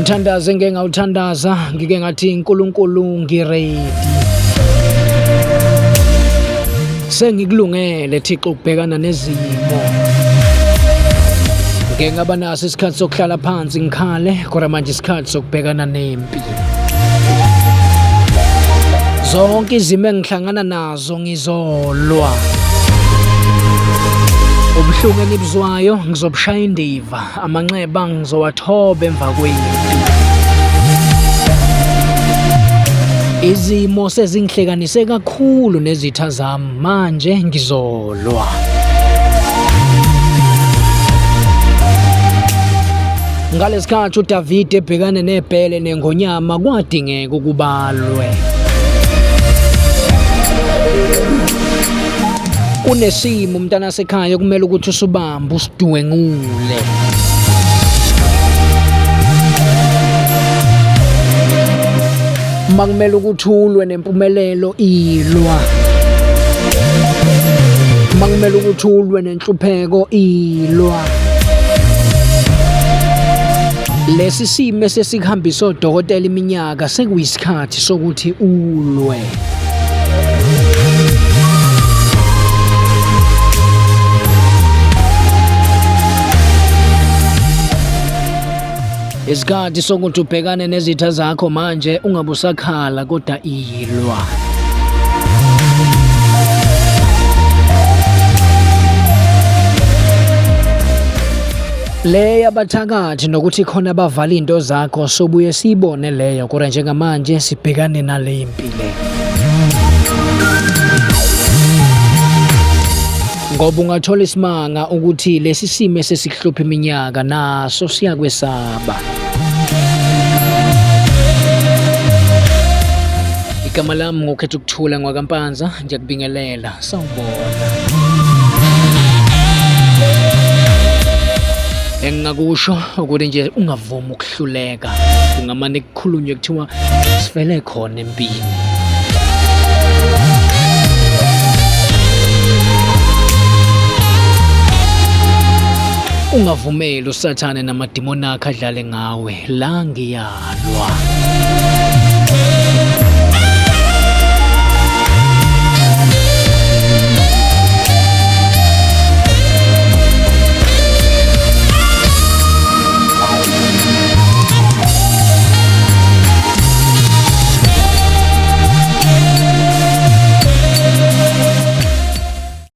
Umthandazo engeke ngawuthandaza ngike ngathi uNkulunkulu ngiready. Sengikulungele Thixo ukubhekana nezimo. Ngeke ngaba naso isikhathi sokuhlala phansi ngikhale, kodwa manje isikhathi sokubhekana nempi. Zonke izimo engihlangana nazo ngizolwa. Ubuhlungu enibuzwayo ngizobushaya indiva, amanxeba ngizowathoba emva kwempi. Izimo sezingihlekanise kakhulu nezitha zami, manje ngizolwa. Ngalesikhathi uDavid ebhekane nebhele nengonyama kwadingeka ukubalwe. Kunesimo umntana sekhaya kumele ukuthi usubambe usidwengule. Makumele ukuthi ulwe nempumelelo ilwa. Makumele ukuthi ulwe nenhlupheko ilwa. Lesi simo sesikuhambisa odokotela iminyaka sekuyisikhathi sokuthi ulwe. Isikhathi sokuthi ubhekane nezitha zakho manje ungabusakhala kodwa ilwa. Leya bathakathi nokuthi khona abavala into zakho sobuye sibone leyo, kodwa njengamanje sibhekane nale mpilo. Ngoba ungathola isimanga ukuthi lesi simo sesikuhlupha iminyaka naso siyakwesaba. Igama lami ngokhetha ukuthula ngwakampanza, ngiyakubingelela, sawubona. Engakusho ukuthi nje ungavumi ukuhluleka, kungamane kukhulunywe kuthiwa sifele khona empini. Ungavumeli uSathane namadimoni akhe adlale ngawe, la ngiyalwa.